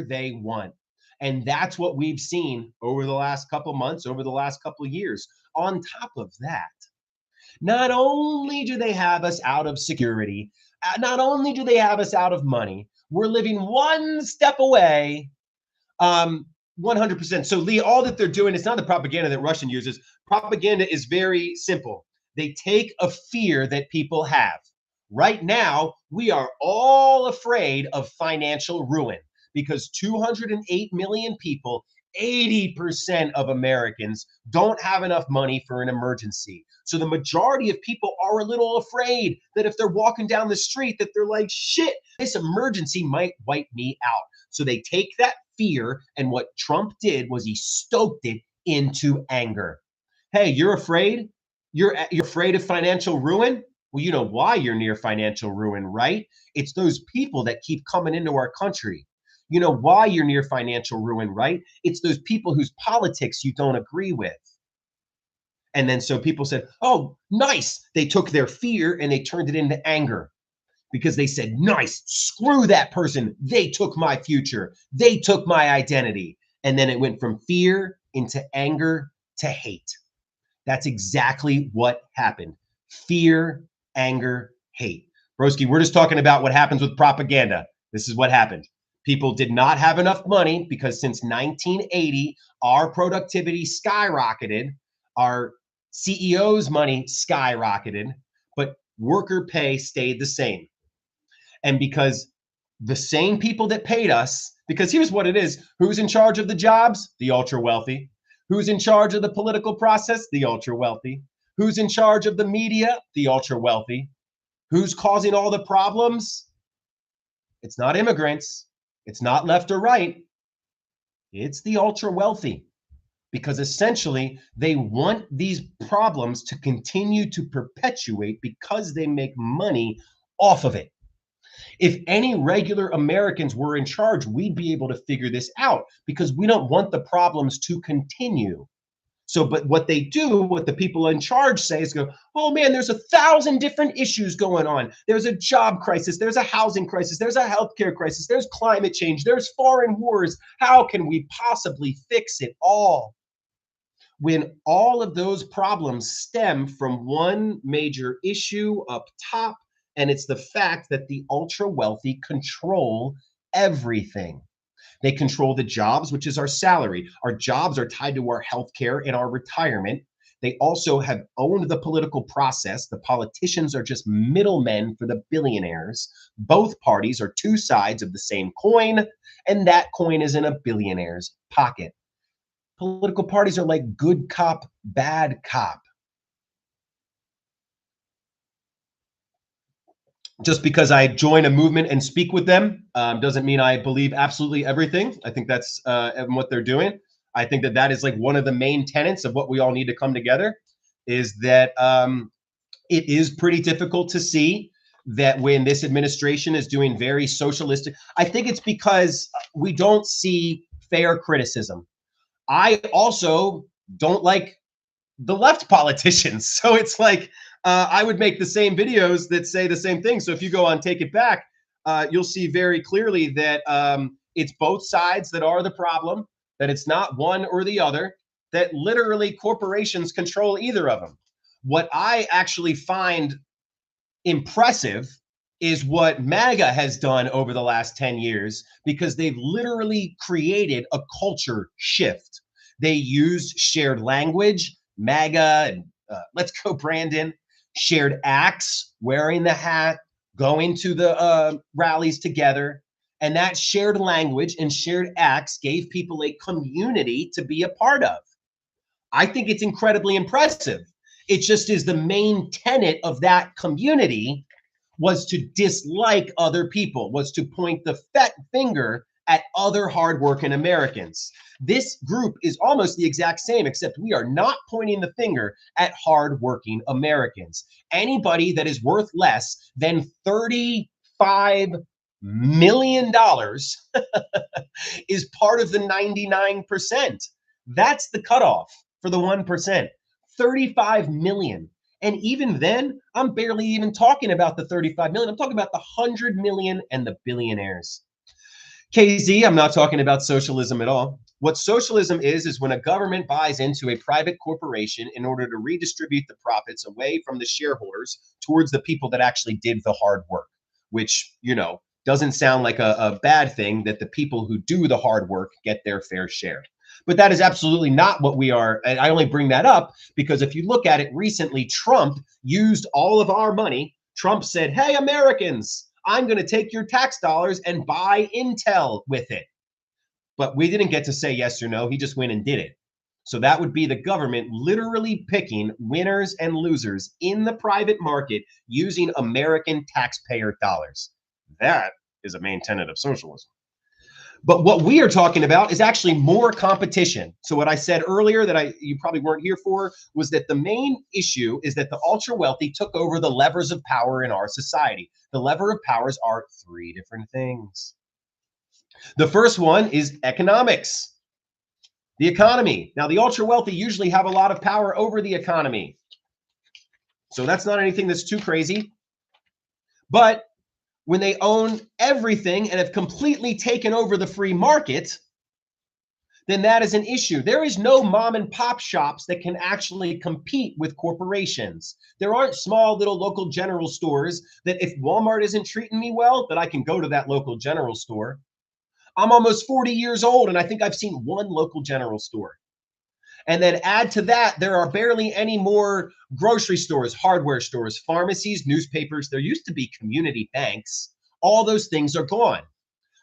they want. And that's what we've seen over the last couple months, over the last couple years. On top of that, not only do they have us out of security, not only do they have us out of money, we're living one step away. 100%. So Lee, all that they're doing, it's not the propaganda that Russian uses. Propaganda is very simple. They take a fear that people have. Right now, we are all afraid of financial ruin because 208 million people, 80% of Americans don't have enough money for an emergency. So the majority of people are a little afraid that if they're walking down the street, that they're like, shit, this emergency might wipe me out. So they take that fear, and what Trump did was he stoked it into anger. Hey, you're afraid? You're afraid of financial ruin? Well, you know why you're near financial ruin, right? It's those people that keep coming into our country. You know why you're near financial ruin, right? It's those people whose politics you don't agree with. And then so people said, oh, nice. They took their fear and they turned it into anger because they said, nice, screw that person. They took my future. They took my identity. And then it went from fear into anger to hate. That's exactly what happened. Fear, anger, hate. Broski, we're just talking about what happens with propaganda. This is what happened. People did not have enough money because since 1980, our productivity skyrocketed. Our CEO's money skyrocketed, but worker pay stayed the same. And because the same people that paid us, because here's what it is, who's in charge of the jobs? The ultra wealthy. Who's in charge of the political process? The ultra wealthy. Who's in charge of the media? The ultra wealthy. Who's causing all the problems? It's not immigrants. It's not left or right. It's the ultra wealthy. Because essentially they want these problems to continue to perpetuate because they make money off of it. If any regular Americans were in charge, we'd be able to figure this out because we don't want the problems to continue. So, but what they do, what the people in charge say is go, oh man, there's 1,000 different issues going on. There's a job crisis. There's a housing crisis. There's a healthcare crisis. There's climate change. There's foreign wars. How can we possibly fix it all? When all of those problems stem from one major issue up top, and it's the fact that the ultra wealthy control everything. They control the jobs, which is our salary. Our jobs are tied to our healthcare and our retirement. They also have owned the political process. The politicians are just middlemen for the billionaires. Both parties are two sides of the same coin, and that coin is in a billionaire's pocket. Political parties are like good cop, bad cop. Just because I join a movement and speak with them doesn't mean I believe absolutely everything. I think that's what they're doing. I think that that is like one of the main tenets of what we all need to come together is that it is pretty difficult to see that when this administration is doing very socialistic, I think it's because we don't see fair criticism. I also don't like the left politicians. So it's like, I would make the same videos that say the same thing. So if you go on Take It Back, you'll see very clearly that it's both sides that are the problem, that it's not one or the other, that literally corporations control either of them. What I actually find impressive is what MAGA has done over the last 10 years, because they've literally created a culture shift. They used shared language, MAGA, and Let's Go Brandon, shared acts, wearing the hat, going to the rallies together. And that shared language and shared acts gave people a community to be a part of. I think it's incredibly impressive. It just is the main tenet of that community was to dislike other people, was to point the finger at other hardworking Americans. This group is almost the exact same, except we are not pointing the finger at hardworking Americans. Anybody that is worth less than $35 million is part of the 99%. That's the cutoff for the 1%. 35 million. And even then, I'm barely even talking about the 35 million. I'm talking about the 100 million and the billionaires. KZ, I'm not talking about socialism at all. What socialism is when a government buys into a private corporation in order to redistribute the profits away from the shareholders towards the people that actually did the hard work, which, doesn't sound like a bad thing that the people who do the hard work get their fair share. But that is absolutely not what we are. And I only bring that up because if you look at it recently, Trump used all of our money. Trump said, "Hey, Americans, I'm going to take your tax dollars and buy Intel with it." But we didn't get to say yes or no. He just went and did it. So that would be the government literally picking winners and losers in the private market using American taxpayer dollars. That is a main tenet of socialism. But what we are talking about is actually more competition. So what I said earlier that you probably weren't here for was that the main issue is that the ultra wealthy took over the levers of power in our society. The lever of powers are three different things. The first one is economics, the economy. Now, the ultra wealthy usually have a lot of power over the economy. So that's not anything that's too crazy. But when they own everything and have completely taken over the free market, then that is an issue. There is no mom and pop shops that can actually compete with corporations. There aren't small little local general stores that if Walmart isn't treating me well, that I can go to that local general store. I'm almost 40 years old and I think I've seen one local general store. And then add to that, there are barely any more grocery stores, hardware stores, pharmacies, newspapers. There used to be community banks. All those things are gone.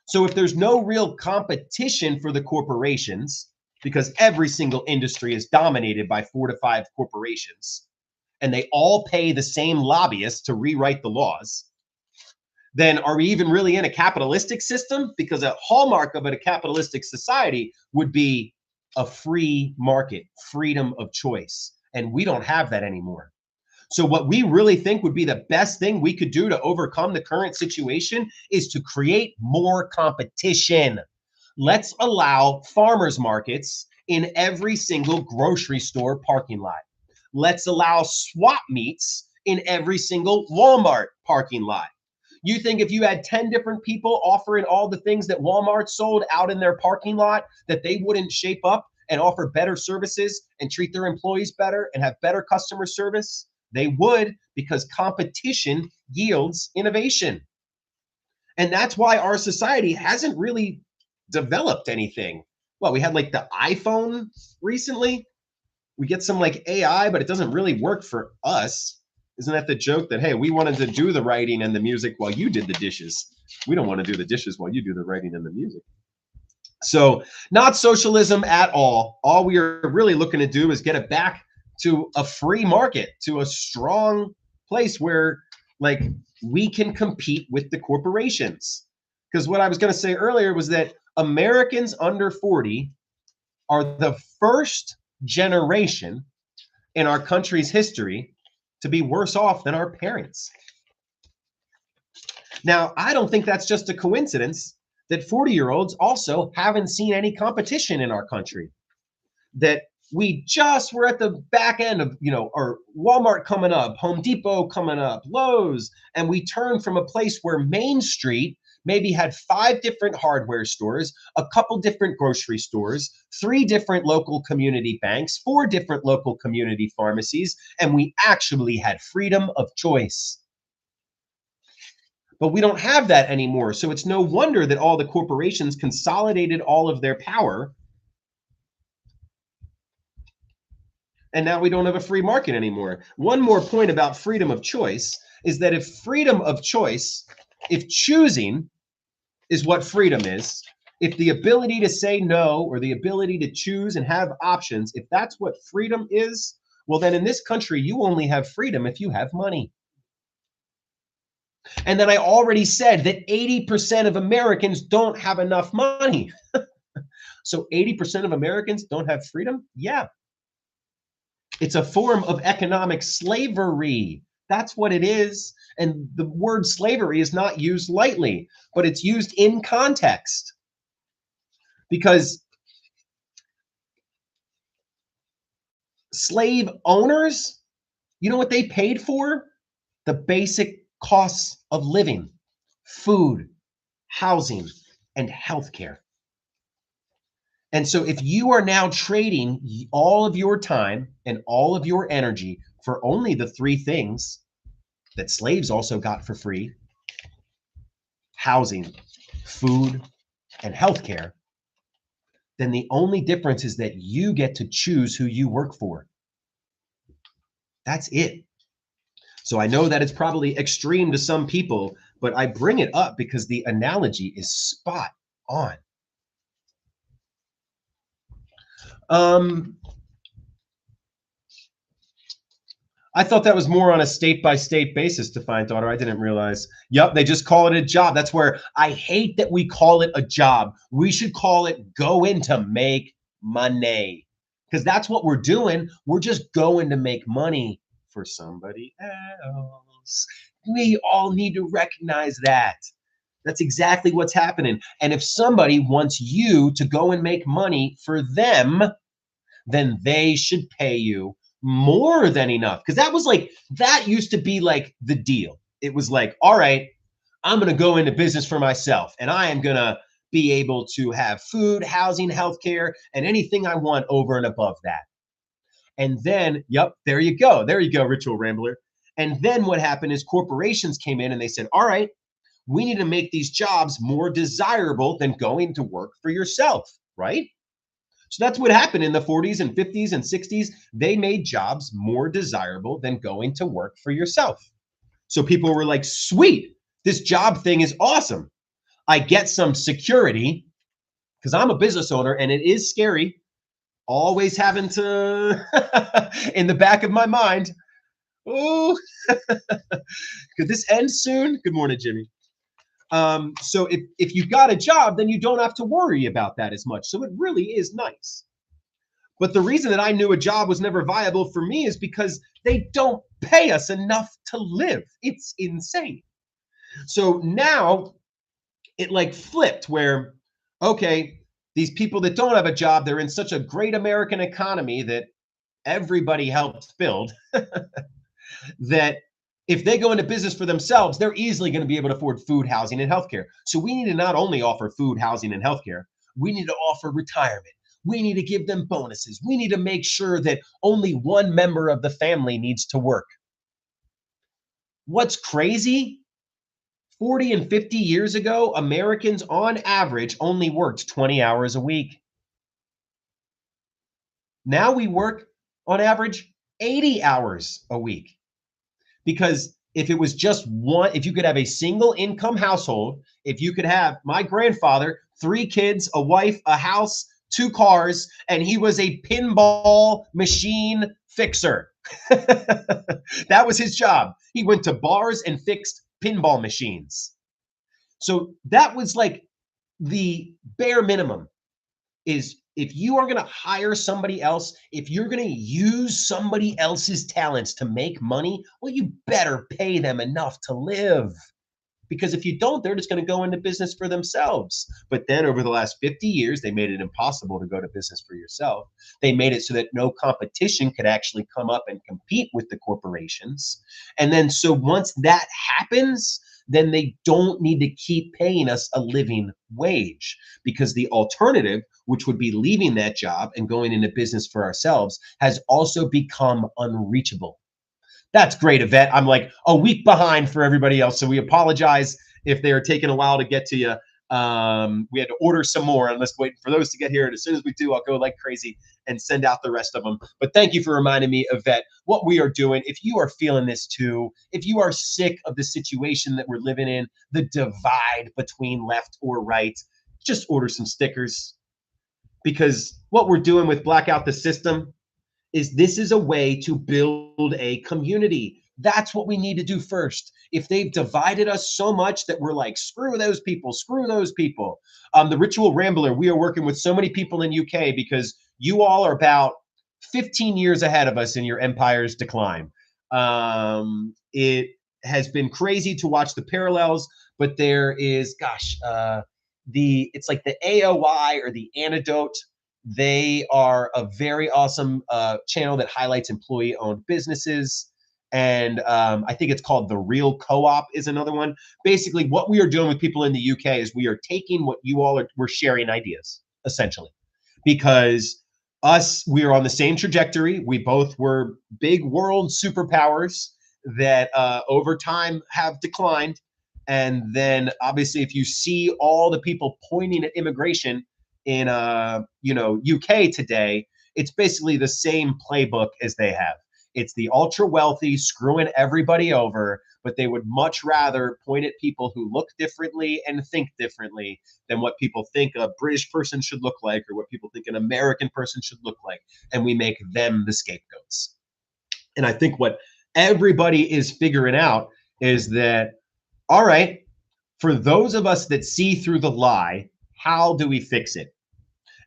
So if there's no real competition for the corporations, because every single industry is dominated by 4 to 5 corporations, and they all pay the same lobbyists to rewrite the laws, then are we even really in a capitalistic system? Because a hallmark of a capitalistic society would be a free market, freedom of choice. And we don't have that anymore. So what we really think would be the best thing we could do to overcome the current situation is to create more competition. Let's allow farmers markets in every single grocery store parking lot. Let's allow swap meets in every single Walmart parking lot. You think if you had 10 different people offering all the things that Walmart sold out in their parking lot, that they wouldn't shape up and offer better services and treat their employees better and have better customer service? They would, because competition yields innovation. And that's why our society hasn't really developed anything. Well, we had like the iPhone recently. We get some like AI, but it doesn't really work for us. Isn't that the joke that, hey, we wanted to do the writing and the music while you did the dishes? We don't want to do the dishes while you do the writing and the music. So not socialism at all. All we are really looking to do is get it back to a free market, to a strong place where like we can compete with the corporations. Because what I was going to say earlier was that Americans under 40 are the first generation in our country's history to be worse off than our parents. Now, I don't think that's just a coincidence that 40-year-olds also haven't seen any competition in our country. That we just were at the back end of, our Walmart coming up, Home Depot coming up, Lowe's, and we turned from a place where Main Street maybe had 5 different hardware stores, a couple different grocery stores, 3 different local community banks, 4 different local community pharmacies, and we actually had freedom of choice. But we don't have that anymore. So it's no wonder that all the corporations consolidated all of their power. And now we don't have a free market anymore. One more point about freedom of choice is that if freedom of choice, if choosing is what freedom is, if the ability to say no or the ability to choose and have options, if that's what freedom is, well, then in this country, you only have freedom if you have money. And then I already said that 80% of Americans don't have enough money. So 80% of Americans don't have freedom? Yeah. It's a form of economic slavery. That's what it is. And the word slavery is not used lightly, but it's used in context. Because slave owners, you know what they paid for? The basic costs of living, food, housing, and healthcare. And so if you are now trading all of your time and all of your energy for only the three things that slaves also got for free: housing, food, and healthcare, then the only difference is that you get to choose who you work for. That's it. So I know that it's probably extreme to some people, but I bring it up because the analogy is spot on. Um, I thought that was more on a state by state basis, Defiant Daughter. I didn't realize. Yep, they just call it a job. That's where I hate that we call it a job. We should call it go in to make money, because that's what we're doing. We're just going to make money for somebody else. We all need to recognize that. That's exactly what's happening. And if somebody wants you to go and make money for them, then they should pay you more than enough. Because that used to be like the deal. It was like, all right, I'm going to go into business for myself and I am going to be able to have food, housing, healthcare, and anything I want over and above that. And then, yep, there you go. There you go, Ritual Rambler. And then what happened is corporations came in and they said, all right, we need to make these jobs more desirable than going to work for yourself, right? So that's what happened in the 40s and 50s and 60s. They made jobs more desirable than going to work for yourself. So people were like, sweet, this job thing is awesome. I get some security because I'm a business owner and it is scary. Always having to, in the back of my mind, oh, could this end soon? Good morning, Jimmy. So if you got a job, then you don't have to worry about that as much. So it really is nice. But the reason that I knew a job was never viable for me is because they don't pay us enough to live. It's insane. So now it like flipped where, okay, these people that don't have a job, they're in such a great American economy that everybody helps build that if they go into business for themselves, they're easily going to be able to afford food, housing, and healthcare. So we need to not only offer food, housing, and healthcare, we need to offer retirement. We need to give them bonuses. We need to make sure that only one member of the family needs to work. What's crazy? 40 and 50 years ago, Americans on average only worked 20 hours a week. Now we work on average 80 hours a week. Because if it was just one, if you could have a single income household, if you could have my grandfather, 3 kids, a wife, a house, 2 cars, and he was a pinball machine fixer. That was his job. He went to bars and fixed pinball machines. So that was like the bare minimum. Is if you are going to hire somebody else, if you're going to use somebody else's talents to make money, well, you better pay them enough to live. Because if you don't, they're just going to go into business for themselves. But then over the last 50 years, they made it impossible to go to business for yourself. They made it so that no competition could actually come up and compete with the corporations. And then so once that happens, then they don't need to keep paying us a living wage, because the alternative, which would be leaving that job and going into business for ourselves, has also become unreachable. That's great, Yvette. I'm like a week behind for everybody else, so we apologize if they are taking a while to get to you. We had to order some more. I'm just waiting for those to get here, and as soon as we do, I'll go like crazy and send out the rest of them. But thank you for reminding me, Yvette, what we are doing. If you are feeling this too, if you are sick of the situation that we're living in, the divide between left or right, just order some stickers, because what we're doing with Blackout the System is this is a way to build a community. That's what we need to do first. If they've divided us so much that we're like, screw those people, screw those people. The Ritual Rambler, we are working with so many people in UK because you all are about 15 years ahead of us in your empire's decline. It has been crazy to watch the parallels, but there is, it's like the AOI or the antidote. They are a very awesome channel that highlights employee-owned businesses. And I think it's called The Real Co-op is another one. Basically, what we are doing with people in the UK is we are taking what you all are, we're sharing ideas, essentially, because we are on the same trajectory. We both were big world superpowers that over time have declined. And then obviously, if you see all the people pointing at immigration in UK today, it's basically the same playbook as they have. It's the ultra wealthy screwing everybody over, but they would much rather point at people who look differently and think differently than what people think a British person should look like or what people think an American person should look like. And we make them the scapegoats. And I think what everybody is figuring out is that, all right, for those of us that see through the lie, how do we fix it?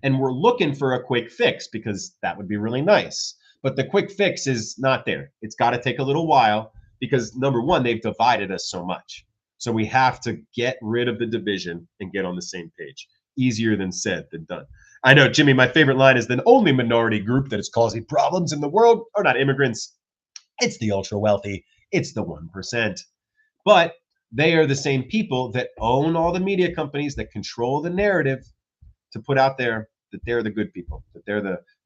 And we're looking for a quick fix because that would be really nice. But the quick fix is not there. It's got to take a little while because number one, they've divided us so much. So we have to get rid of the division and get on the same page. Easier than said than done. I know, Jimmy, my favorite line is the only minority group that is causing problems in the world are not immigrants. It's the ultra wealthy. It's the 1%. But they are the same people that own all the media companies that control the narrative to put out there that they're the good people, that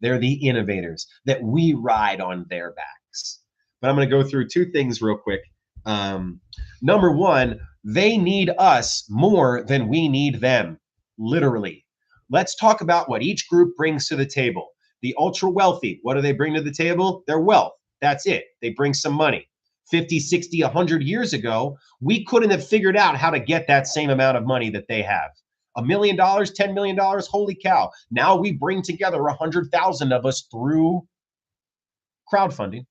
they're the innovators, that we ride on their backs. But I'm going to go through two things real quick. Number one, they need us more than we need them, literally. Let's talk about what each group brings to the table. The ultra wealthy, what do they bring to the table? Their wealth. That's it. They bring some money. 50, 60, 100 years ago, we couldn't have figured out how to get that same amount of money that they have. $1 million, $10 million, holy cow. Now we bring together 100,000 of us through crowdfunding.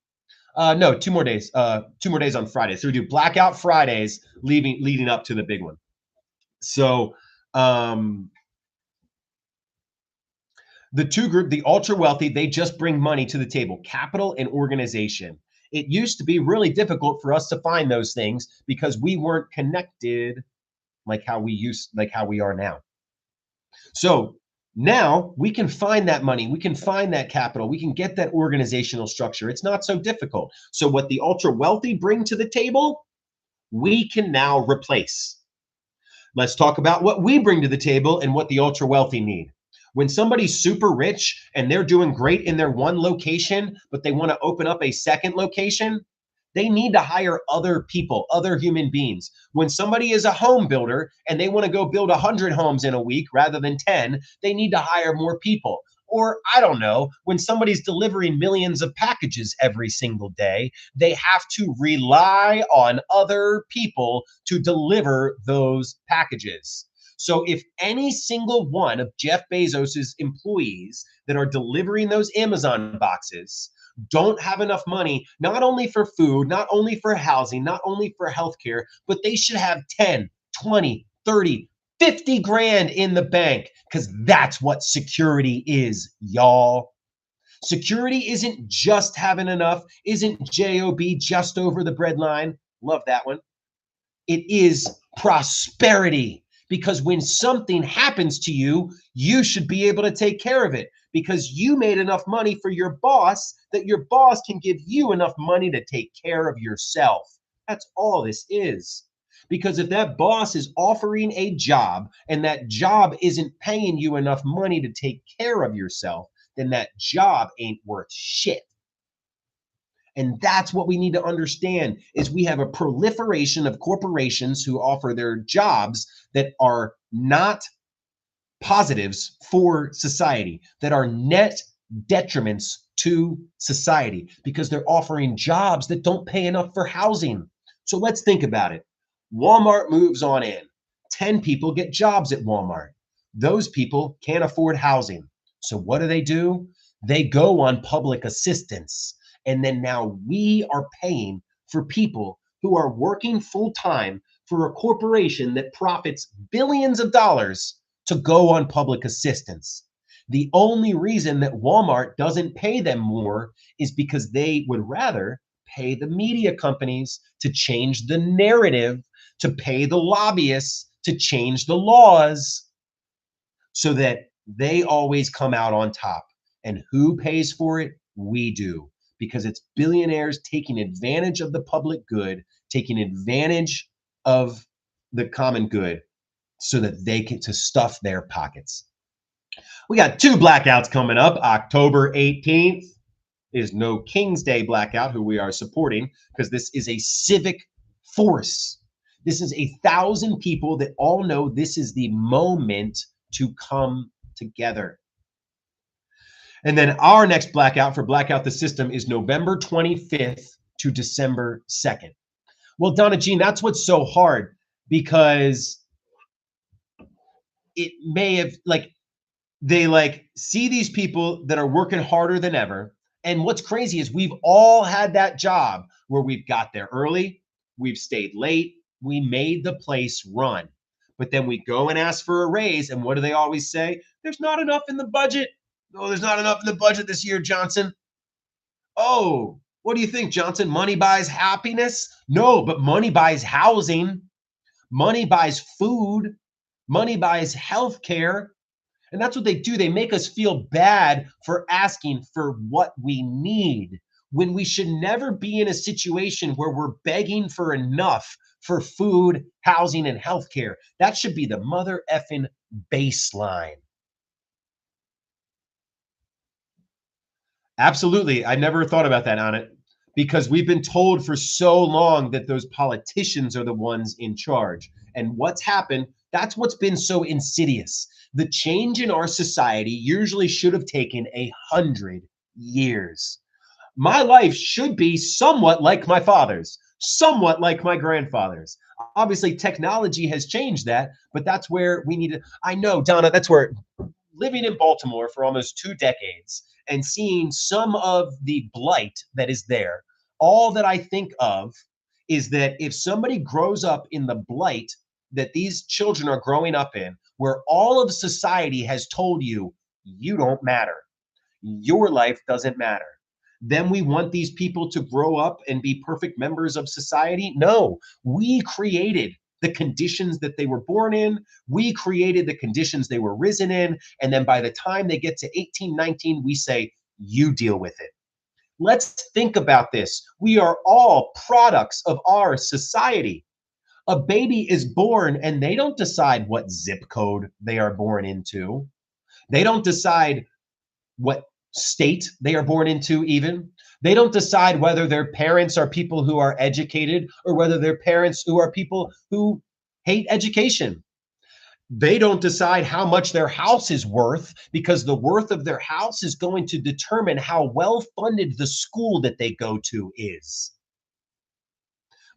No, 2 more days. 2 more days on Friday. So we do blackout Fridays leading up to the big one. So the two group, the ultra wealthy, they just bring money to the table, capital and organization. It used to be really difficult for us to find those things because we weren't connected like how we are now. So now we can find that money, we can find that capital, we can get that organizational structure. It's not so difficult. So what the ultra wealthy bring to the table, we can now replace. Let's talk about what we bring to the table and what the ultra wealthy need. When somebody's super rich and they're doing great in their one location, but they want to open up a second location, they need to hire other people, other human beings. When somebody is a home builder and they want to go build 100 homes in a week rather than 10, they need to hire more people. Or I don't know, when somebody's delivering millions of packages every single day, they have to rely on other people to deliver those packages. So if any single one of Jeff Bezos's employees that are delivering those Amazon boxes don't have enough money, not only for food, not only for housing, not only for healthcare, but they should have 10, 20, 30, 50 grand in the bank because that's what security is, y'all. Security isn't just having enough, isn't JOB just over the breadline. Love that one. It is prosperity. Because when something happens to you, you should be able to take care of it because you made enough money for your boss that your boss can give you enough money to take care of yourself. That's all this is. Because if that boss is offering a job and that job isn't paying you enough money to take care of yourself, then that job ain't worth shit. And that's what we need to understand is we have a proliferation of corporations who offer their jobs that are not positives for society, that are net detriments to society because they're offering jobs that don't pay enough for housing. So let's think about it. Walmart moves on in. 10 people get jobs at Walmart. Those people can't afford housing. So what do? They go on public assistance. And then now we are paying for people who are working full time for a corporation that profits billions of dollars to go on public assistance. The only reason that Walmart doesn't pay them more is because they would rather pay the media companies to change the narrative, to pay the lobbyists to change the laws so that they always come out on top. And who pays for it? We do. because it's billionaires taking advantage of the public good, taking advantage of the common good so that they can to stuff their pockets. We got two blackouts coming up. October 18th is No King's Day blackout, who we are supporting, because this is a civic force. This is 1,000 people that all know this is the moment to come together. And then our next blackout for Blackout the System is November 25th to December 2nd. Well, Donna Jean, that's what's so hard, because it may have they see these people that are working harder than ever. And what's crazy is we've all had that job where we've got there early, we've stayed late, we made the place run. But then we go and ask for a raise. And what do they always say? There's not enough in the budget. Oh, there's not enough in the budget this year, Johnson. Oh, what do you think, Johnson? Money buys happiness? No, but money buys housing. Money buys food. Money buys health care. And that's what they do. They make us feel bad for asking for what we need, when we should never be in a situation where we're begging for enough for food, housing, and healthcare. That should be the mother effing baseline. Absolutely. I never thought about that on it, because we've been told for so long that those politicians are the ones in charge. And what's happened, that's what's been so insidious. The change in our society usually should have taken 100 years. My life should be somewhat like my father's, somewhat like my grandfather's. Obviously, technology has changed that, but that's where we need to. I know, Donna, that's where living in Baltimore for almost 2 decades and seeing some of the blight that is there, all that I think of is that if somebody grows up in the blight that these children are growing up in, where all of society has told you, you don't matter, your life doesn't matter, then we want these people to grow up and be perfect members of society? No, we created the conditions that they were born in. We created the conditions they were risen in. And then by the time they get to 18, 19, we say, you deal with it. Let's think about this. We are all products of our society. A baby is born and they don't decide what zip code they are born into. They don't decide what state they are born into, even. They don't decide whether their parents are people who are educated or whether their parents who are people who hate education. They don't decide how much their house is worth, because the worth of their house is going to determine how well funded the school that they go to is.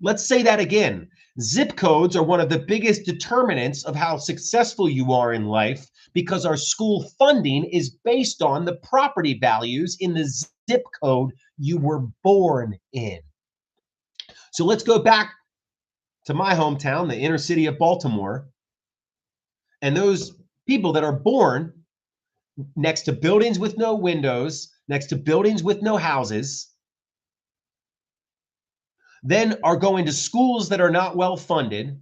Let's say that again. Zip codes are one of the biggest determinants of how successful you are in life, because our school funding is based on the property values in the zip code you were born in. So let's go back to my hometown, the inner city of Baltimore, and those people that are born next to buildings with no windows, next to buildings with no houses, then are going to schools that are not well funded,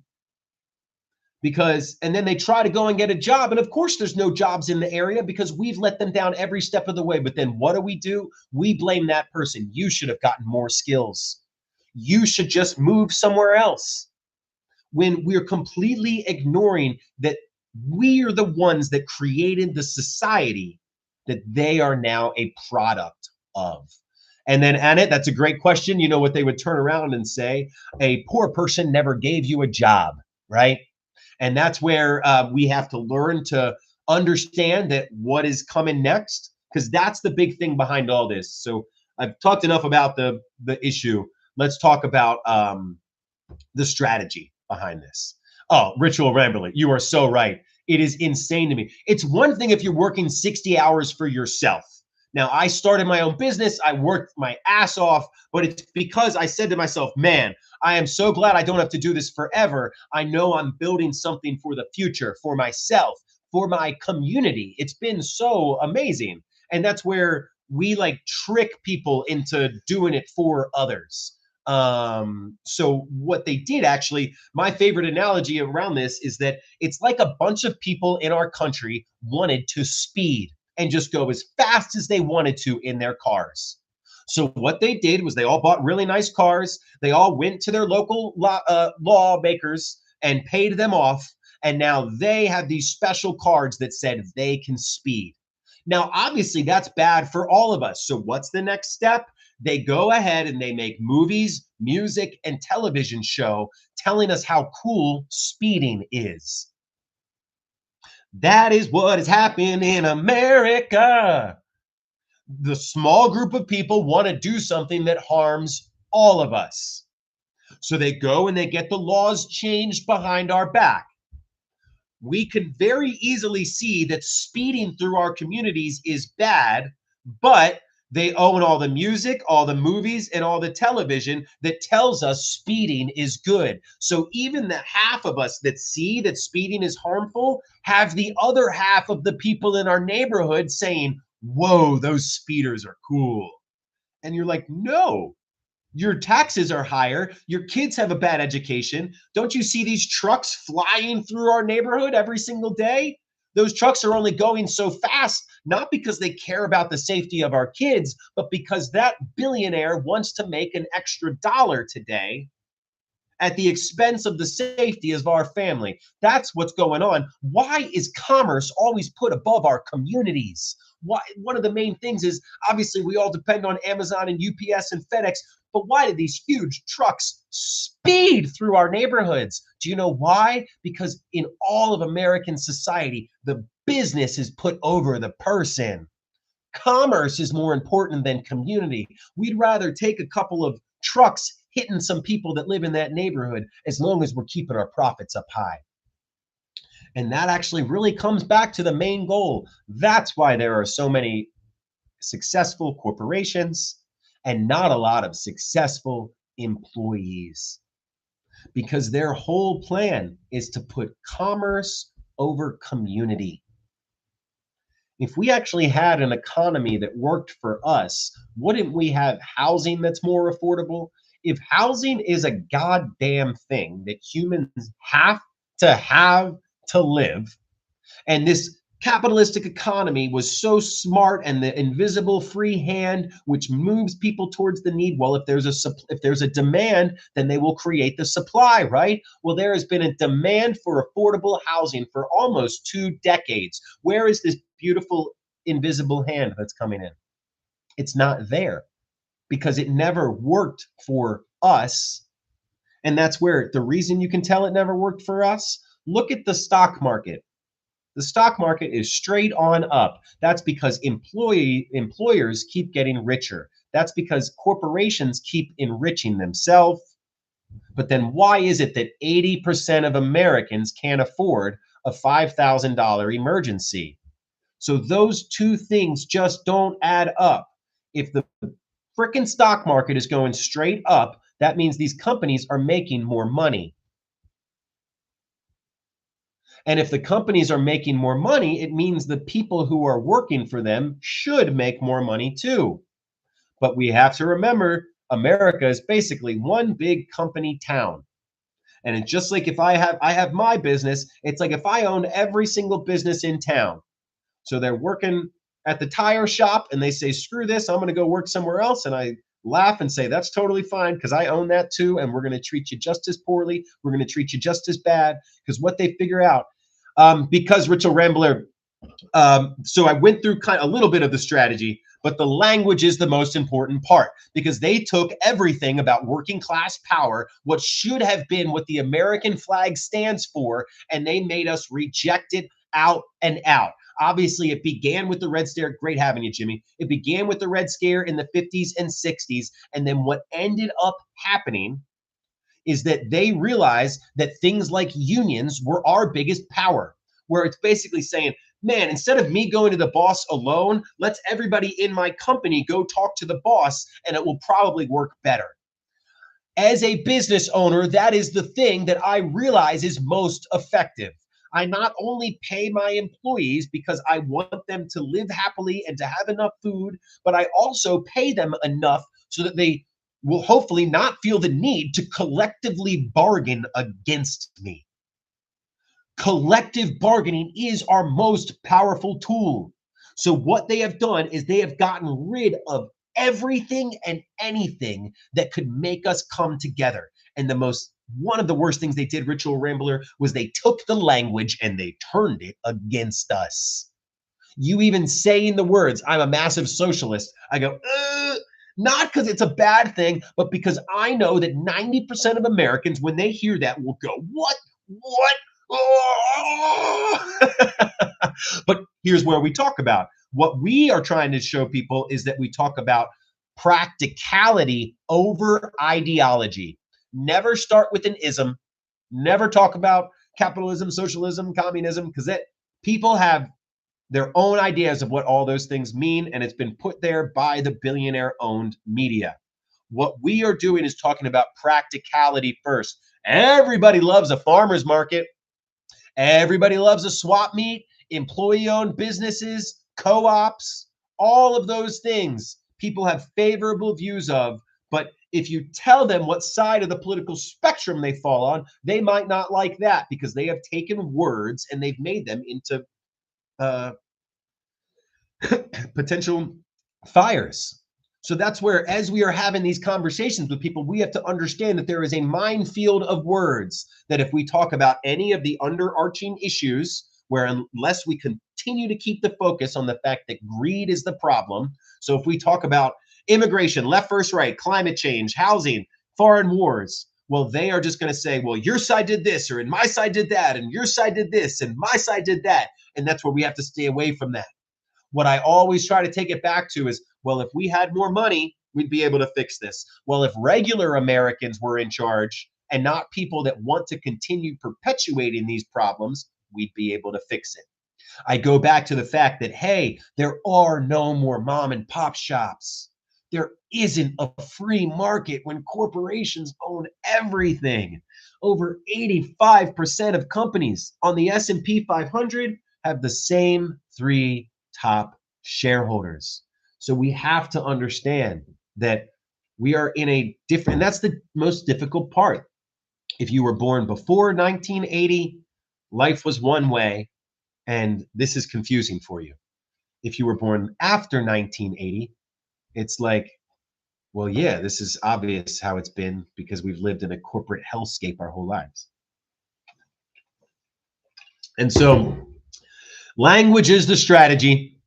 and then they try to go and get a job. And of course, there's no jobs in the area because we've let them down every step of the way. But then what do? We blame that person. You should have gotten more skills. You should just move somewhere else. When we're completely ignoring that we are the ones that created the society that they are now a product of. And then, Annette, that's a great question. You know what they would turn around and say? A poor person never gave you a job, right? And that's where we have to learn to understand that what is coming next, because that's the big thing behind all this. So I've talked enough about the issue. Let's talk about the strategy behind this. Oh, Ritual Ramberly, you are so right. It is insane to me. It's one thing if you're working 60 hours for yourself. Now, I started my own business. I worked my ass off, but it's because I said to myself, man, I am so glad I don't have to do this forever. I know I'm building something for the future, for myself, for my community. It's been so amazing. And that's where we trick people into doing it for others. So what they did, actually, my favorite analogy around this is that it's like a bunch of people in our country wanted to speed and just go as fast as they wanted to in their cars. So what they did was they all bought really nice cars. They all went to their local lawmakers and paid them off. And now they have these special cards that said they can speed. Now, obviously, that's bad for all of us. So what's the next step? They go ahead and they make movies, music, and television show telling us how cool speeding is. That is what is happening in America. The small group of people want to do something that harms all of us. So they go and they get the laws changed behind our back. We can very easily see that speeding through our communities is bad, but they own all the music, all the movies, and all the television that tells us speeding is good. So even the half of us that see that speeding is harmful have the other half of the people in our neighborhood saying, whoa, those speeders are cool. And you're like, no, your taxes are higher. Your kids have a bad education. Don't you see these trucks flying through our neighborhood every single day? Those trucks are only going so fast, not because they care about the safety of our kids, but because that billionaire wants to make an extra dollar today at the expense of the safety of our family. That's what's going on. Why is commerce always put above our communities? Why? One of the main things is obviously we all depend on Amazon and UPS and FedEx, but why do these huge trucks speed through our neighborhoods? Do you know why? Because in all of American society, the business is put over the person. Commerce is more important than community. We'd rather take a couple of trucks hitting some people that live in that neighborhood as long as we're keeping our profits up high. And that actually really comes back to the main goal. That's why there are so many successful corporations and not a lot of successful employees, because their whole plan is to put commerce over community. If we actually had an economy that worked for us, wouldn't we have housing that's more affordable? If housing is a goddamn thing that humans have to live, and this capitalistic economy was so smart, and the invisible free hand which moves people towards the need, well, if there's a demand, then they will create the supply, right? Well, there has been a demand for affordable housing for almost 2 decades. Where is this beautiful invisible hand that's coming in? It's not there because it never worked for us. And that's where the reason you can tell it never worked for us. Look at the stock market. The stock market is straight on up. That's because employers keep getting richer. That's because corporations keep enriching themselves. But then why is it that 80% of Americans can't afford a $5,000 emergency? So those two things just don't add up. If the frickin' stock market is going straight up, that means these companies are making more money. And if the companies are making more money, it means the people who are working for them should make more money too. But we have to remember America is basically one big company town. And it's just like if I have my business, it's like if I own every single business in town. So they're working at the tire shop and they say, screw this, I'm going to go work somewhere else. And I laugh and say, that's totally fine because I own that too. And we're going to treat you just as poorly. We're going to treat you just as bad, because what they figure out, because Rachel Rambler, so I went through kind of a little bit of the strategy, but the language is the most important part, because they took everything about working class power, what should have been what the American flag stands for, and they made us reject it out and out. Obviously, it began with the Red Scare. Great having you, Jimmy. It began with the Red Scare in the 50s and 60s. And then what ended up happening is that they realized that things like unions were our biggest power, where it's basically saying, man, instead of me going to the boss alone, let's everybody in my company go talk to the boss and it will probably work better. As a business owner, that is the thing that I realize is most effective. I not only pay my employees because I want them to live happily and to have enough food, but I also pay them enough so that they will hopefully not feel the need to collectively bargain against me. Collective bargaining is our most powerful tool. So what they have done is they have gotten rid of everything and anything that could make us come together. And one of the worst things they did, Ritual Rambler, was they took the language and they turned it against us. You even saying the words, I'm a massive socialist, I go, not because it's a bad thing, but because I know that 90% of Americans, when they hear that, will go, what? What? Oh! But here's where we talk about. What we are trying to show people is that we talk about practicality over ideology. Never start with an ism. Never talk about capitalism, socialism, communism, because people have their own ideas of what all those things mean, and it's been put there by the billionaire-owned media. What we are doing is talking about practicality first. Everybody loves a farmer's market. Everybody loves a swap meet, employee-owned businesses, co-ops, all of those things people have favorable views of. But if you tell them what side of the political spectrum they fall on, they might not like that because they have taken words and they've made them into potential fires. So that's where, as we are having these conversations with people, we have to understand that there is a minefield of words that if we talk about any of the underarching issues, where unless we continue to keep the focus on the fact that greed is the problem. So if we talk about immigration, left versus right, climate change, housing, foreign wars, well, they are just going to say, well, your side did this, or and my side did that, and your side did this, and my side did that. And that's where we have to stay away from that. What I always try to take it back to is, well, if we had more money, we'd be able to fix this. Well, if regular Americans were in charge and not people that want to continue perpetuating these problems, we'd be able to fix it. I go back to the fact that, hey, there are no more mom and pop shops. There isn't a free market when corporations own everything. Over 85% of companies on the S&P 500 have the same three top shareholders. So we have to understand that we are in a different, and that's the most difficult part. If you were born before 1980, life was one way, and this is confusing for you. If you were born after 1980, it's like, well, yeah, this is obvious how it's been because we've lived in a corporate hellscape our whole lives. And so language is the strategy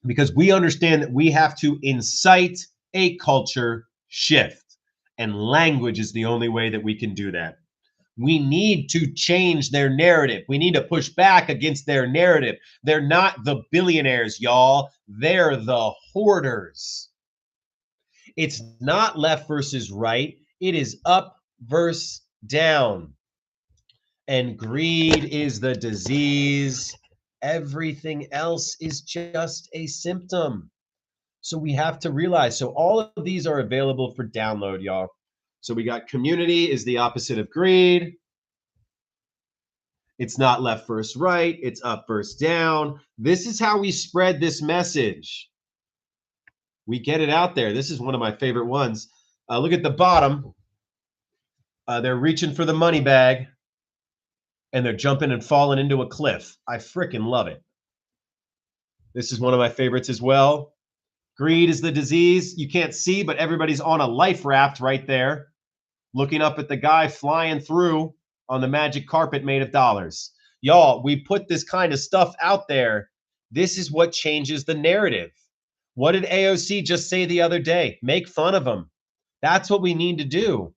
because we understand that we have to incite a culture shift, and language is the only way that we can do that. We need to change their narrative. We need to push back against their narrative. They're not the billionaires, y'all. They're the hoarders. It's not left versus right. It is up versus down. And greed is the disease. Everything else is just a symptom. So we have to realize, so all of these are available for download, y'all. So we got community is the opposite of greed. It's not left versus right. It's up versus down. This is how we spread this message. We get it out there. This is one of my favorite ones. Look at the bottom. They're reaching for the money bag and they're jumping and falling into a cliff. I freaking love it. This is one of my favorites as well. Greed is the disease. You can't see, but everybody's on a life raft right there, looking up at the guy flying through on the magic carpet made of dollars. Y'all, we put this kind of stuff out there. This is what changes the narrative. What did AOC just say the other day? Make fun of them. That's what we need to do.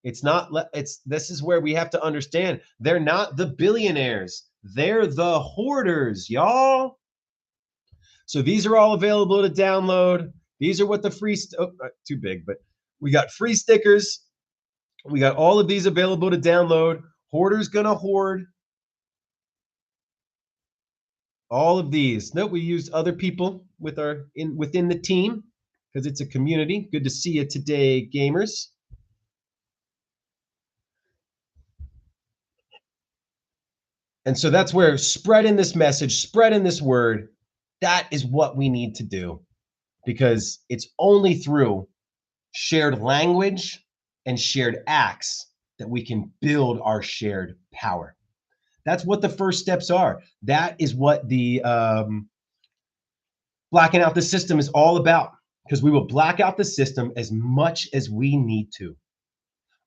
This is where we have to understand they're not the billionaires. They're the hoarders, y'all. So these are all available to download. These are what the free, too big, but we got free stickers. We got all of these available to download. Hoarder's gonna hoard. All of these. Note we used other people within the team because it's a community. Good to see you today, gamers. And so that's where spreading this message, spreading this word, that is what we need to do, because it's only through shared language and shared acts that we can build our shared power. That's what the first steps are. That is what the blacking out the system is all about. because we will black out the system as much as we need to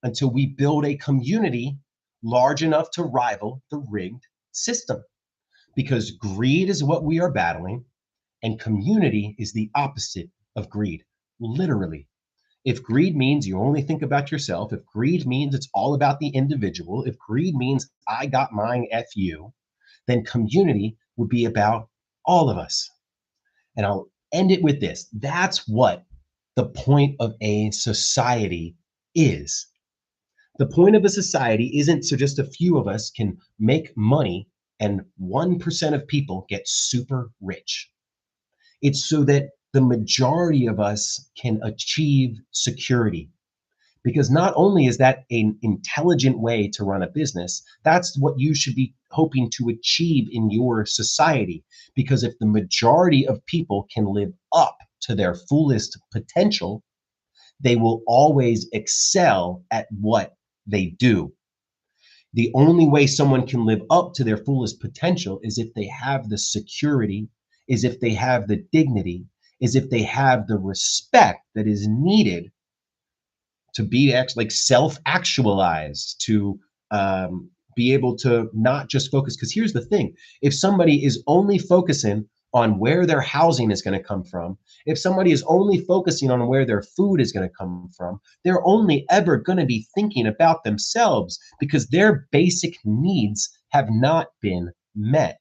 until we build a community large enough to rival the rigged system. Because greed is what we are battling, and community is the opposite of greed, literally. If greed means you only think about yourself, if greed means it's all about the individual, if greed means I got mine, F you, then community would be about all of us. And I'll end it with this. That's what the point of a society is. The point of a society isn't so just a few of us can make money and 1% of people get super rich. It's so that the majority of us can achieve security. Because not only is that an intelligent way to run a business, that's what you should be hoping to achieve in your society. Because if the majority of people can live up to their fullest potential, they will always excel at what they do. The only way someone can live up to their fullest potential is if they have the security, is if they have the dignity, is if they have the respect that is needed to be actually like self-actualized, to be able to not just focus. Because here's the thing: if somebody is only focusing on where their housing is going to come from, if somebody is only focusing on where their food is going to come from, they're only ever going to be thinking about themselves because their basic needs have not been met.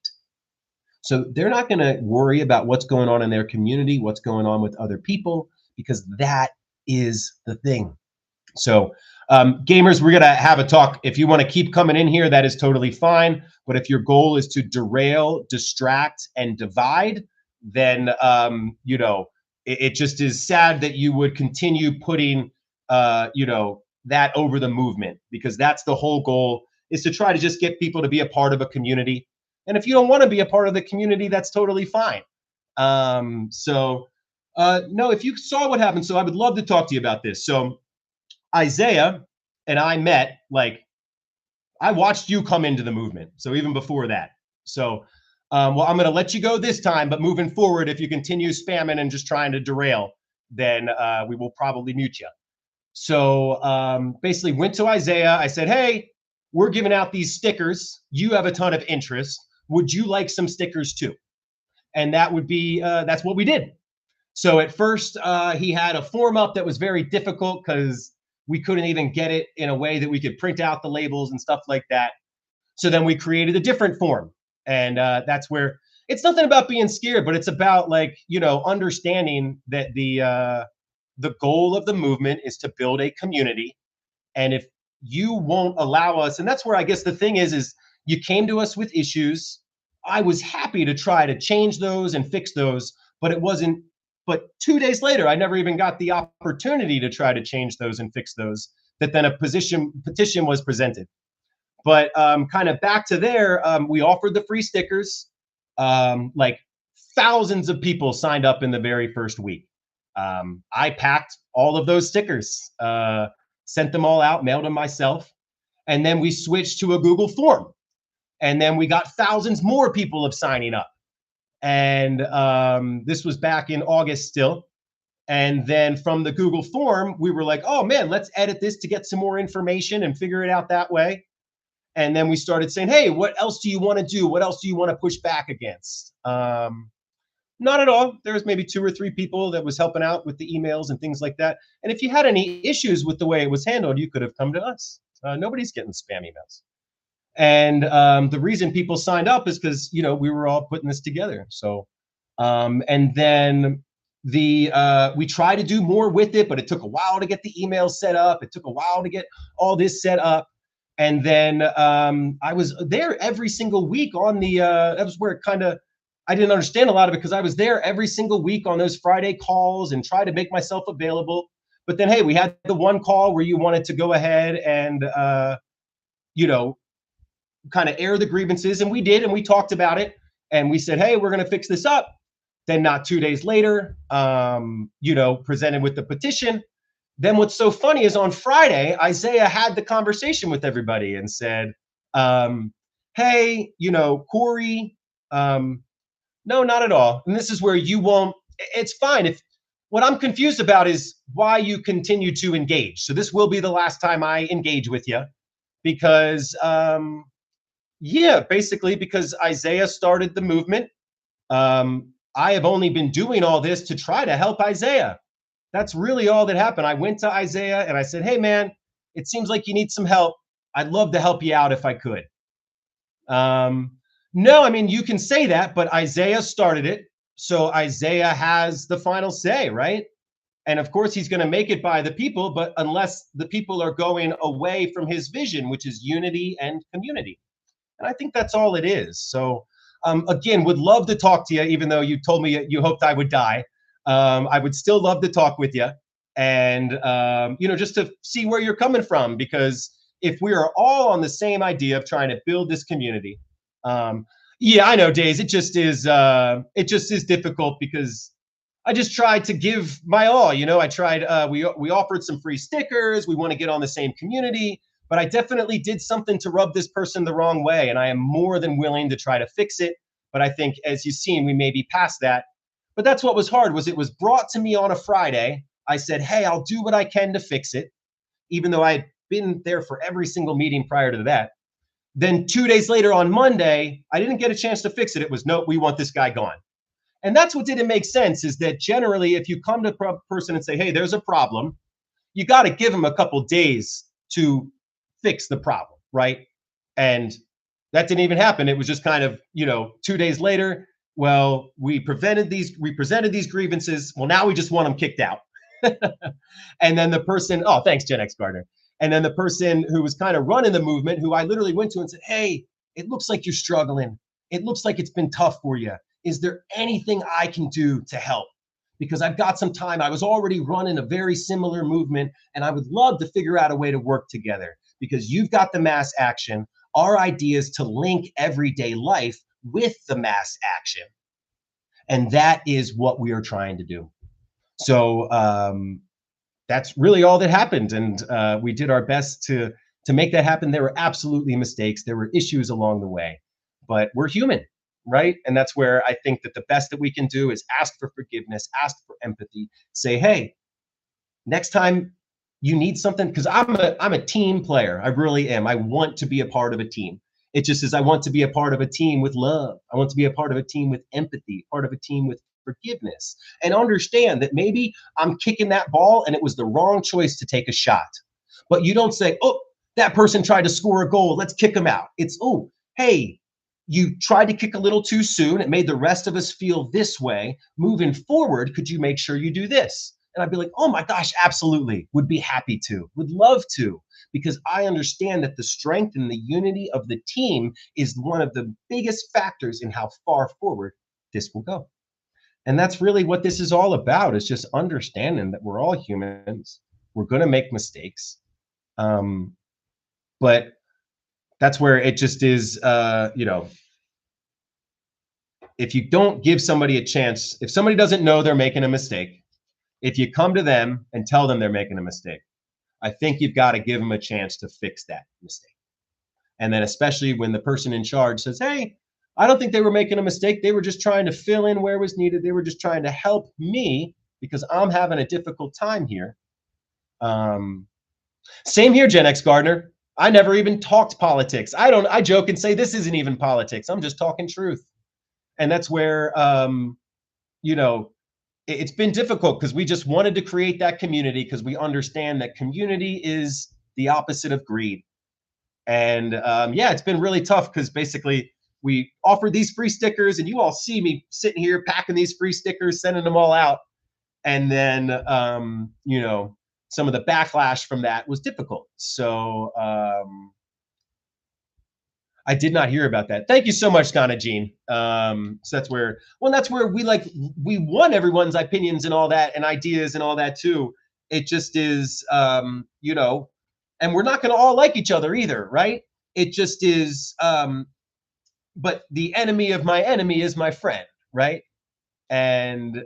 So they're not going to worry about what's going on in their community, what's going on with other people, because that is the thing. So, gamers, we're going to have a talk. If you want to keep coming in here, that is totally fine. But if your goal is to derail, distract, and divide, then, it just is sad that you would continue putting, that over the movement, because that's the whole goal, is to try to just get people to be a part of a community. And if you don't want to be a part of the community, that's totally fine. No, if you saw what happened, so I would love to talk to you about this. So, Isaiah and I met, like, I watched you come into the movement. So even before that. So, well, I'm going to let you go this time, but moving forward, if you continue spamming and just trying to derail, then we will probably mute you. So basically went to Isaiah. I said, hey, we're giving out these stickers. You have a ton of interest. Would you like some stickers too? And that would be, that's what we did. So at first, he had a form up that was very difficult because we couldn't even get it in a way that we could print out the labels and stuff like that. So then we created a different form. And that's where it's nothing about being scared, but it's about, like, understanding that the goal of the movement is to build a community. And if you won't allow us, and that's where I guess the thing is you came to us with issues. I was happy to try to change those and fix those, but it wasn't. But 2 days later, I never even got the opportunity to try to change those and fix those. That then a petition was presented. But kind of back to there, we offered the free stickers. Like thousands of people signed up in the very first week. I packed all of those stickers, sent them all out, mailed them myself. And then we switched to a Google form. And then we got thousands more people of signing up. And this was back in August still. And then from the Google form, we were like, oh man, let's edit this to get some more information and figure it out that way. And then we started saying, hey, what else do you want to do? What else do you want to push back against? Not at all. There was maybe 2 or 3 people that was helping out with the emails and things like that. And if you had any issues with the way it was handled, you could have come to us. Nobody's getting spam emails. And the reason people signed up is because, we were all putting this together. So, and then we tried to do more with it, but it took a while to get the email set up. It took a while to get all this set up. And then I was there every single week on the, that was where it kind of, I didn't understand a lot of it because I was there every single week on those Friday calls and tried to make myself available. But then, hey, we had the one call where you wanted to go ahead and, kind of air the grievances, and we did, and we talked about it, and we said, hey, we're going to fix this up. Then not 2 days later, presented with the petition. Then what's so funny is on Friday, Isaiah had the conversation with everybody and said, hey, Corey, no, not at all. And this is where you won't, it's fine. what I'm confused about is why you continue to engage. So this will be the last time I engage with you because, yeah, basically because Isaiah started the movement. I have only been doing all this to try to help Isaiah. That's really all that happened. I went to Isaiah and I said, hey, man, it seems like you need some help. I'd love to help you out if I could. No, I mean, you can say that, but Isaiah started it. So Isaiah has the final say, right? And of course, he's going to make it by the people, but unless the people are going away from his vision, which is unity and community. And I think that's all it is. So, again, would love to talk to you, even though you told me you hoped I would die. I would still love to talk with you and, just to see where you're coming from, because if we are all on the same idea of trying to build this community, yeah, I know, Days. It just is difficult because I just tried to give my all. I tried. We offered some free stickers. We want to get on the same community, but I definitely did something to rub this person the wrong way, and I am more than willing to try to fix it. But I think, as you've seen, we may be past that. But that's what was hard. Was it was brought to me on a Friday. I said, "Hey, I'll do what I can to fix it," even though I had been there for every single meeting prior to that. Then 2 days later on Monday, I didn't get a chance to fix it. It was, nope, we want this guy gone. And that's what didn't make sense, is that generally, if you come to a person and say, hey, there's a problem, you got to give them a couple days to fix the problem, right? And that didn't even happen. It was just kind of, 2 days later, well, we presented these grievances. Well, now we just want them kicked out. And then the person, oh, thanks, Gen X Gardner. And then the person who was kind of running the movement, who I literally went to and said, hey, it looks like you're struggling. It looks like it's been tough for you. Is there anything I can do to help? Because I've got some time. I was already running a very similar movement, and I would love to figure out a way to work together, because you've got the mass action. Our idea is to link everyday life with the mass action. And that is what we are trying to do. So that's really all that happened. And we did our best to make that happen. There were absolutely mistakes. There were issues along the way, but we're human, right? And that's where I think that the best that we can do is ask for forgiveness, ask for empathy, say, hey, next time you need something, because I'm a team player. I really am. I want to be a part of a team. It just is, I want to be a part of a team with love. I want to be a part of a team with empathy, part of a team with forgiveness, and understand that maybe I'm kicking that ball and it was the wrong choice to take a shot. But you don't say, oh, that person tried to score a goal, let's kick them out. It's, oh, hey, you tried to kick a little too soon. It made the rest of us feel this way. Moving forward, could you make sure you do this? And I'd be like, oh my gosh, absolutely. Would be happy to, would love to, because I understand that the strength and the unity of the team is one of the biggest factors in how far forward this will go. And that's really what this is all about, is just understanding that we're all humans. We're going to make mistakes. But that's where it just is, if you don't give somebody a chance, if somebody doesn't know they're making a mistake, if you come to them and tell them they're making a mistake, I think you've got to give them a chance to fix that mistake. And then especially when the person in charge says, hey, I don't think they were making a mistake. They were just trying to fill in where was needed. They were just trying to help me because I'm having a difficult time here. Same here, Gen X Gardner. I never even talked politics. I joke and say this isn't even politics. I'm just talking truth. And that's where, it's been difficult because we just wanted to create that community, because we understand that community is the opposite of greed. And it's been really tough because basically we offered these free stickers, and you all see me sitting here packing these free stickers, sending them all out. And then, some of the backlash from that was difficult. So I did not hear about that. Thank you so much, Ghana Jean. So that's where we want everyone's opinions and all that, and ideas and all that too. It just is, and we're not going to all like each other either, right? It just is, but the enemy of my enemy is my friend, right? And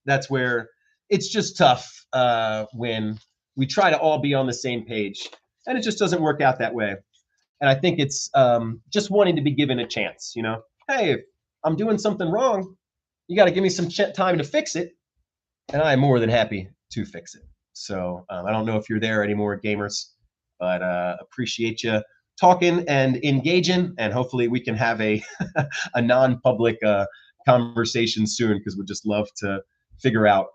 that's where it's just tough when we try to all be on the same page, and it just doesn't work out that way. And I think it's just wanting to be given a chance, Hey, if I'm doing something wrong, You got to give me some time to fix it, and I am more than happy to fix it. So I don't know if you're there anymore, gamers, but appreciate you talking and engaging, and hopefully we can have a a non-public conversation soon, because we'd just love to figure out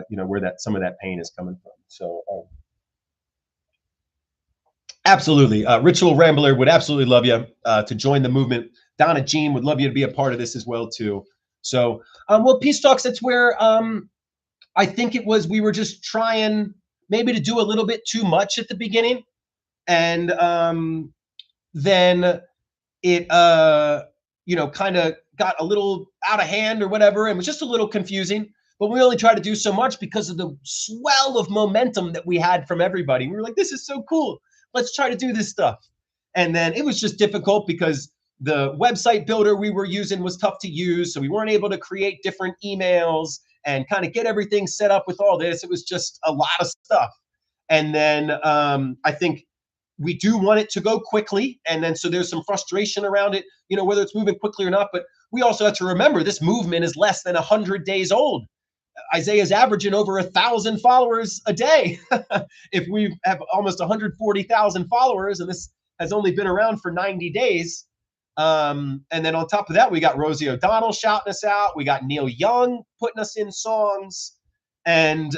where that some of that pain is coming from. So absolutely, Ritual Rambler would absolutely love you to join the movement. Donna Jean would love you to be a part of this as well too. So well, Peace Talks, that's where I think it was, we were just trying maybe to do a little bit too much at the beginning, and then it kind of got a little out of hand or whatever, and was just a little confusing. But we only tried to do so much because of the swell of momentum that we had from everybody. We were like, this is so cool, let's try to do this stuff. And then it was just difficult because the website builder we were using was tough to use, so we weren't able to create different emails and kind of get everything set up with all this. It was just a lot of stuff. And then I think we do want it to go quickly, and then so there's some frustration around it, whether it's moving quickly or not. But we also have to remember this movement is less than 100 days old. Isaiah's averaging over 1,000 followers a day. If we have almost 140,000 followers, and this has only been around for 90 days. And then on top of that, we got Rosie O'Donnell shouting us out. We got Neil Young putting us in songs. And,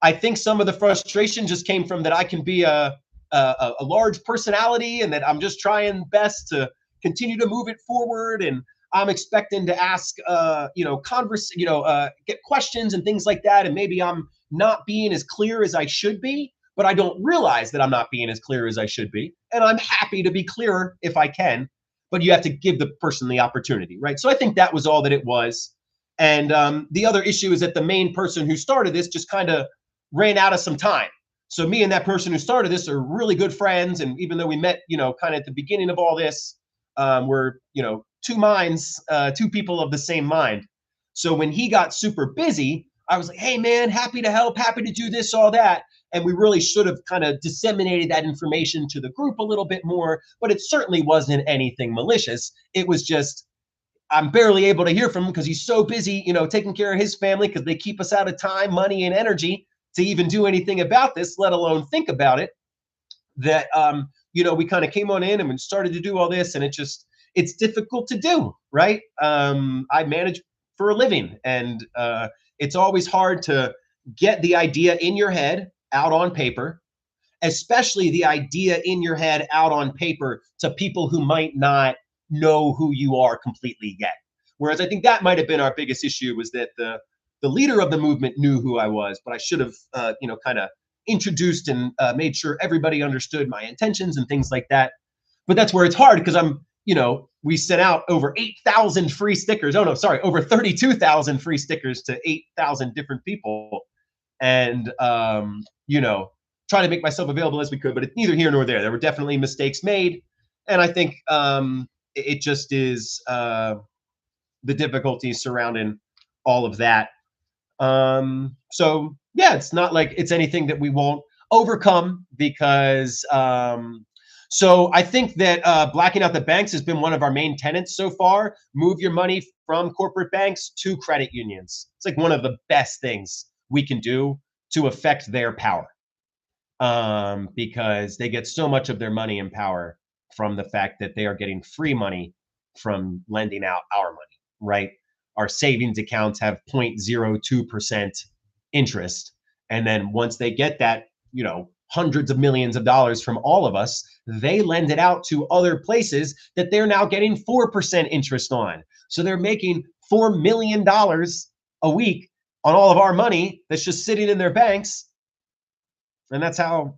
I think some of the frustration just came from that I can be a large personality, and that I'm just trying best to continue to move it forward. And I'm expecting to ask, get questions and things like that. And maybe I'm not being as clear as I should be, but I don't realize that I'm not being as clear as I should be. And I'm happy to be clearer if I can, but you have to give the person the opportunity, right? So I think that was all that it was. And the other issue is that the main person who started this just kind of ran out of some time. So me and that person who started this are really good friends. And even though we met, kind of at the beginning of all this, we're, two minds, two people of the same mind. So when he got super busy, I was like, hey man, happy to help, happy to do this, all that. And we really should have kind of disseminated that information to the group a little bit more, but it certainly wasn't anything malicious. It was just, I'm barely able to hear from him because he's so busy, taking care of his family, because they keep us out of time, money, and energy to even do anything about this, let alone think about it. That, we kind of came on in and we started to do all this, and it's difficult to do, right? I manage for a living, and it's always hard to get the idea in your head out on paper, especially the idea in your head out on paper to people who might not know who you are completely yet. Whereas I think that might have been our biggest issue, was that the leader of the movement knew who I was, but I should have, kind of introduced and made sure everybody understood my intentions and things like that. But that's where it's hard, because we sent out over 8,000 free stickers. Oh no, sorry, over 32,000 free stickers to 8,000 different people. And, try to make myself available as we could, but it's neither here nor there. There were definitely mistakes made. And I think it just is the difficulties surrounding all of that. So yeah, it's not like it's anything that we won't overcome, because so I think that blacking out the banks has been one of our main tenets so far. Move your money from corporate banks to credit unions. It's like one of the best things we can do to affect their power, because they get so much of their money and power from the fact that they are getting free money from lending out our money, right? Our savings accounts have 0.02% interest. And then once they get that, hundreds of millions of dollars from all of us, they lend it out to other places that they're now getting 4% interest on. So they're making $4 million a week on all of our money that's just sitting in their banks. And that's how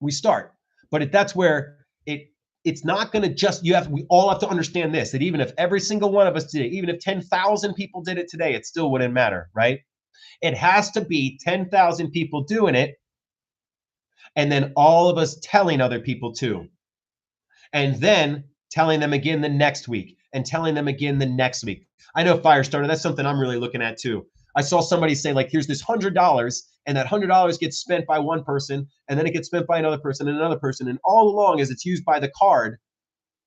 we start. But that's where it's not going to just, we all have to understand this, that even if every single one of us did it, even if 10,000 people did it today, it still wouldn't matter, right? It has to be 10,000 people doing it, and then all of us telling other people too. And then telling them again the next week, and telling them again the next week. I know Firestarter, that's something I'm really looking at too. I saw somebody say, like, here's this $100, and that $100 gets spent by one person, and then it gets spent by another person and another person. And all along, as it's used by the card,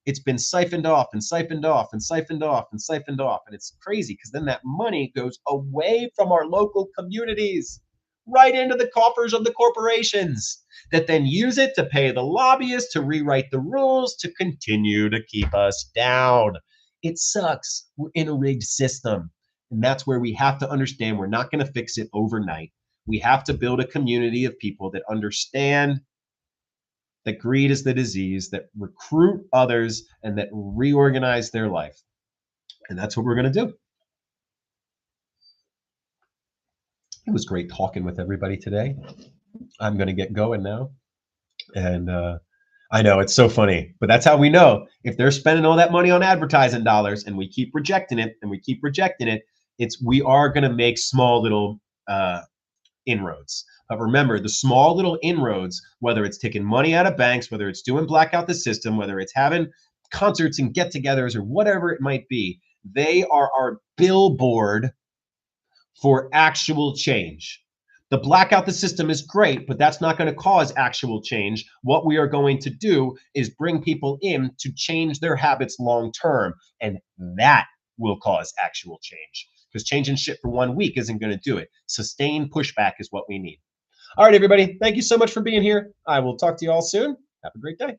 It's been siphoned off and siphoned off and siphoned off and siphoned off. And it's crazy because then that money goes away from our local communities right into the coffers of the corporations that then use it to pay the lobbyists to rewrite the rules to continue to keep us down. It sucks. We're in a rigged system. And that's where we have to understand we're not going to fix it overnight. We have to build a community of people that understand that greed is the disease, that recruit others, and that reorganize their life. And that's what we're going to do. It was great talking with everybody today. I'm going to get going now. And I know it's so funny, but that's how we know if they're spending all that money on advertising dollars and we keep rejecting it and we keep rejecting it, we are going to make small little inroads. But remember, the small little inroads, whether it's taking money out of banks, whether it's doing blackout the system, whether it's having concerts and get-togethers or whatever it might be, they are our billboard for actual change. The blackout the system is great, but that's not going to cause actual change. What we are going to do is bring people in to change their habits long term, and that will cause actual change. Because changing shit for 1 week isn't going to do it. Sustained pushback is what we need. All right, everybody. Thank you so much for being here. I will talk to you all soon. Have a great day.